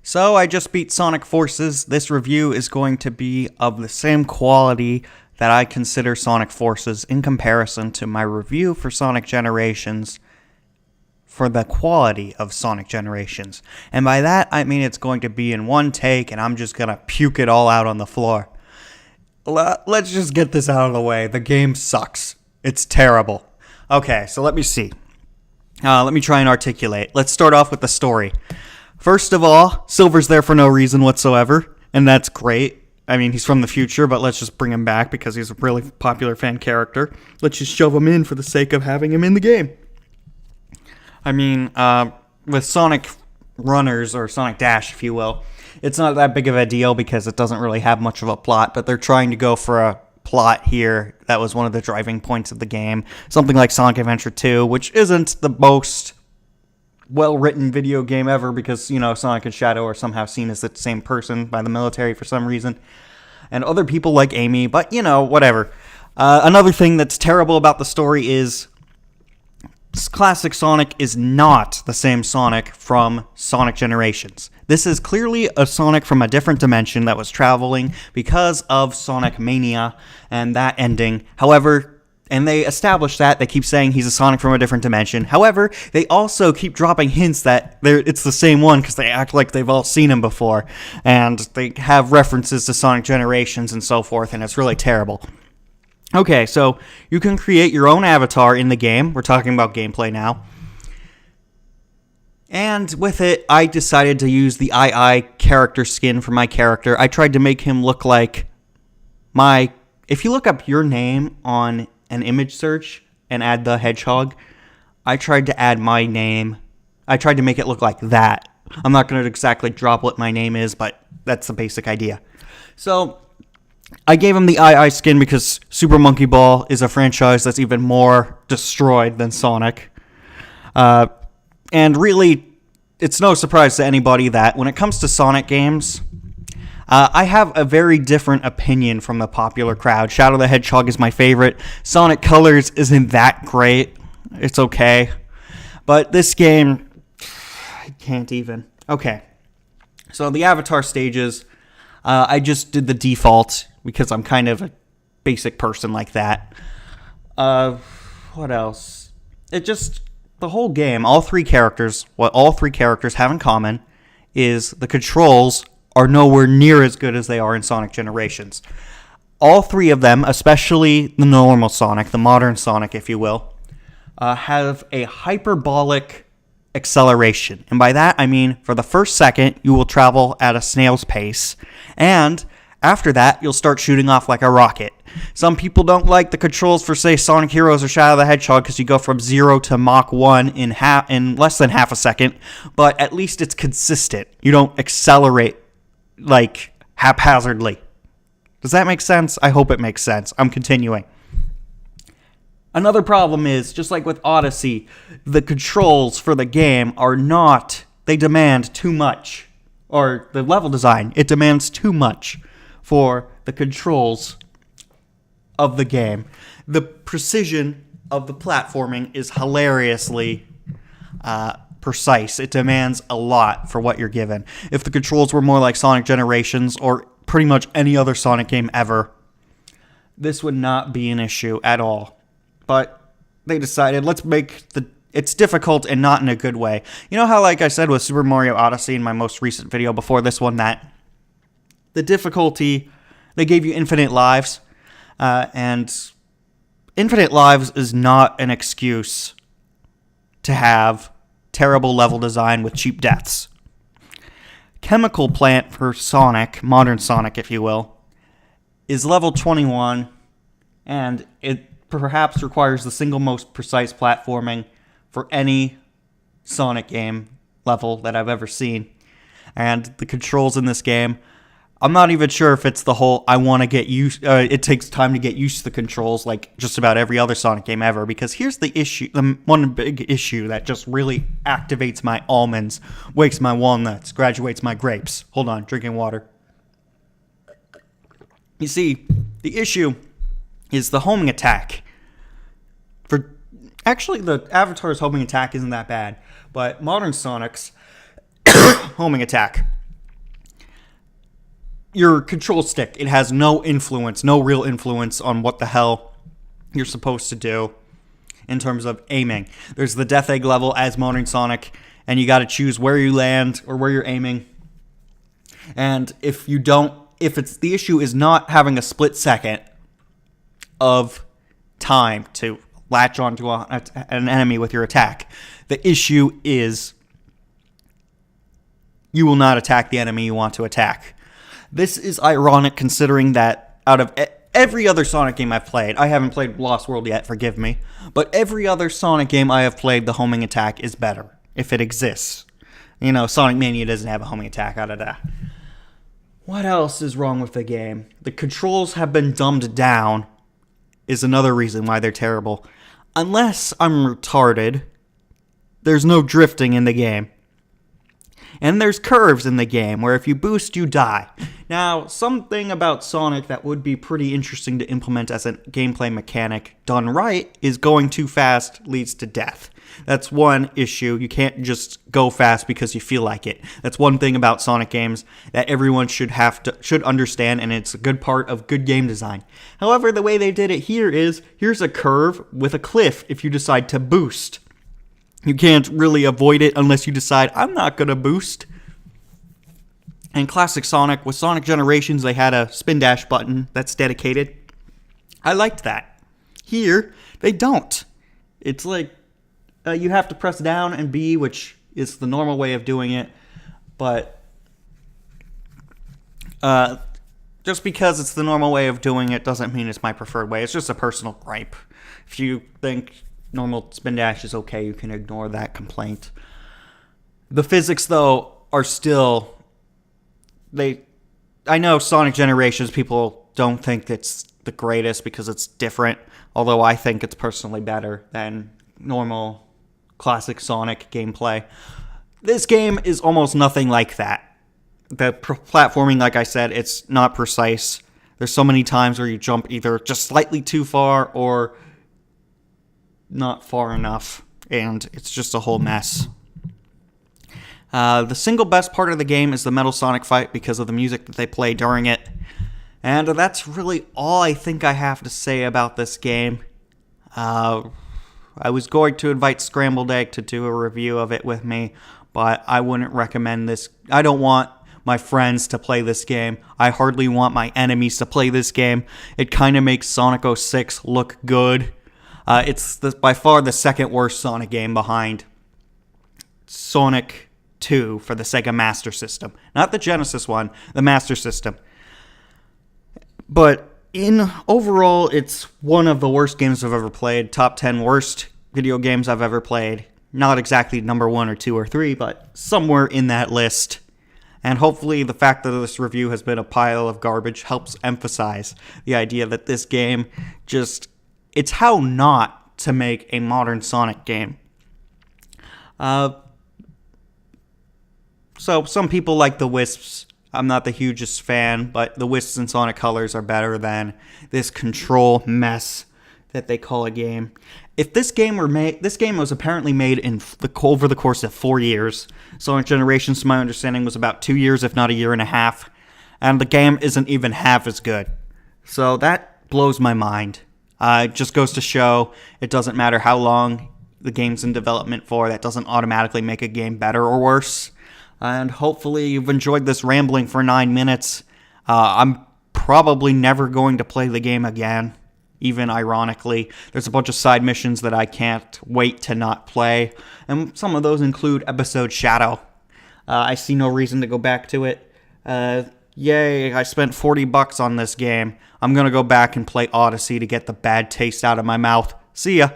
So I just beat Sonic Forces. This review is going to be of the same quality that I consider Sonic Forces in comparison to my review for Sonic Generations for the quality of Sonic Generations. And by that, I mean it's going to be in one take and I'm just going to puke it all out on the floor. Let's just get this out of the way. The game sucks. It's terrible. Okay, so let me see. Let me try and articulate. Let's start off with the story. First of all, Silver's there for no reason whatsoever, and that's great. I mean, he's from the future, but let's just bring him back because he's a really popular fan character. Let's just shove him in for the sake of having him in the game. I mean, with Sonic Runners, or Sonic Dash, if you will, it's not that big of a deal because it doesn't really have much of a plot, but they're trying to go for a plot here. That was one of the driving points of the game. Something like Sonic Adventure 2, which isn't the most well-written video game ever because, you know, Sonic and Shadow are somehow seen as the same person by the military for some reason. And other people like Amy, but, you know, whatever. Another thing that's terrible about the story is classic Sonic is not the same Sonic from Sonic Generations. This is clearly a Sonic from a different dimension that was traveling because of Sonic Mania and that ending. However, and they establish that. They keep saying he's a Sonic from a different dimension. However, they also keep dropping hints that it's the same one because they act like they've all seen him before. And they have references to Sonic Generations and so forth, and it's really terrible. Okay, so you can create your own avatar in the game. We're talking about gameplay now. And with it, I decided to use the II character skin for my character. I tried to make him look like my... If you look up your name on an image search and add the hedgehog, I tried to add my name. I tried to make it look like that. I'm not going to exactly drop what my name is, but that's the basic idea. So I gave him the II skin because Super Monkey Ball is a franchise that's even more destroyed than Sonic. And really, it's no surprise to anybody that when it comes to Sonic games, I have a very different opinion from the popular crowd. Shadow the Hedgehog is my favorite. Sonic Colors isn't that great. It's okay. But this game, I can't even. Okay. So the avatar stages, I just did the default because I'm kind of a basic person like that. What else? The whole game, what all three characters have in common is the controls are nowhere near as good as they are in Sonic Generations. All three of them, especially the normal Sonic, the modern Sonic, if you will, have a hyperbolic acceleration. And by that, I mean, for the first second, you will travel at a snail's pace, and after that, you'll start shooting off like a rocket. Some people don't like the controls for, say, Sonic Heroes or Shadow the Hedgehog because you go from 0 to Mach 1 in less than half a second, but at least it's consistent. You don't accelerate like haphazardly. Does that make sense? I hope it makes sense. I'm continuing. Another problem is, just like with Odyssey, the controls for the game they demand too much. Or the level design, it demands too much for the controls of the game. The precision of the platforming is hilariously precise. It demands a lot for what you're given. If the controls were more like Sonic Generations or pretty much any other Sonic game ever, this would not be an issue at all. But they decided, let's make it's difficult and not in a good way. You know how, like I said with Super Mario Odyssey in my most recent video before this one, that the difficulty, they gave you infinite lives, and infinite lives is not an excuse to have terrible level design with cheap deaths. Chemical Plant for Sonic, modern Sonic if you will, is level 21, and it perhaps requires the single most precise platforming for any Sonic game level that I've ever seen. And the controls in this game, I'm not even sure if it's the whole it takes time to get used to the controls like just about every other Sonic game ever, because here's the issue, the one big issue that just really activates my almonds, wakes my walnuts, graduates my grapes. Hold on, drinking water. You see, the issue is the homing attack. Actually, the Avatar's homing attack isn't that bad, but modern Sonic's homing attack your control stick. It has no influence, no real influence on what the hell you're supposed to do in terms of aiming. There's the Death Egg level as Modern Sonic, and you got to choose where you land or where you're aiming. And if the issue is not having a split second of time to latch onto an enemy with your attack, the issue is you will not attack the enemy you want to attack. This is ironic considering that out of every other Sonic game I've played, I haven't played Lost World yet, forgive me, but every other Sonic game I have played, the homing attack is better, if it exists. You know, Sonic Mania doesn't have a homing attack, What else is wrong with the game? The controls have been dumbed down, is another reason why they're terrible. Unless I'm retarded, there's no drifting in the game. And there's curves in the game, where if you boost, you die. Now, something about Sonic that would be pretty interesting to implement as a gameplay mechanic, done right, is going too fast leads to death. That's one issue. You can't just go fast because you feel like it. That's one thing about Sonic games that everyone should understand, and it's a good part of good game design. However, the way they did it here is, here's a curve with a cliff if you decide to boost. You can't really avoid it unless you decide, I'm not going to boost. In classic Sonic, with Sonic Generations, they had a spin dash button that's dedicated. I liked that. Here, they don't. It's like, you have to press down and B, which is the normal way of doing it. But just because it's the normal way of doing it doesn't mean it's my preferred way. It's just a personal gripe. If you think normal spin dash is okay, you can ignore that complaint. The physics, though, are still... I know Sonic Generations, people don't think it's the greatest because it's different, although I think it's personally better than normal classic Sonic gameplay. This game is almost nothing like that. The platforming, like I said, it's not precise. There's so many times where you jump either just slightly too far or not far enough, and it's just a whole mess. The single best part of the game is the Metal Sonic fight because of the music that they play during it. And that's really all I think I have to say about this game. I was going to invite Scrambled Egg to do a review of it with me, but I wouldn't recommend this. I don't want my friends to play this game. I hardly want my enemies to play this game. It kind of makes Sonic 06 look good. It's by far the second worst Sonic game behind Sonic 2 for the Sega Master System. Not the Genesis one, the Master System. But overall, it's one of the worst games I've ever played. Top 10 worst video games I've ever played. Not exactly number 1 or 2 or 3, but somewhere in that list. And hopefully the fact that this review has been a pile of garbage helps emphasize the idea that this game it's how not to make a modern Sonic game. So some people like the Wisps. I'm not the hugest fan, but the Wisps and Sonic Colors are better than this control mess that they call a game. If this game was apparently made over the course of 4 years. Sonic Generations, to my understanding, was about 2 years, if not a year and a half. And the game isn't even half as good. So that blows my mind. It just goes to show it doesn't matter how long the game's in development for. That doesn't automatically make a game better or worse. And hopefully you've enjoyed this rambling for 9 minutes. I'm probably never going to play the game again, even ironically. There's a bunch of side missions that I can't wait to not play, and some of those include Episode Shadow. I see no reason to go back to it. Yay, I spent $40 on this game. I'm going to go back and play Odyssey to get the bad taste out of my mouth. See ya.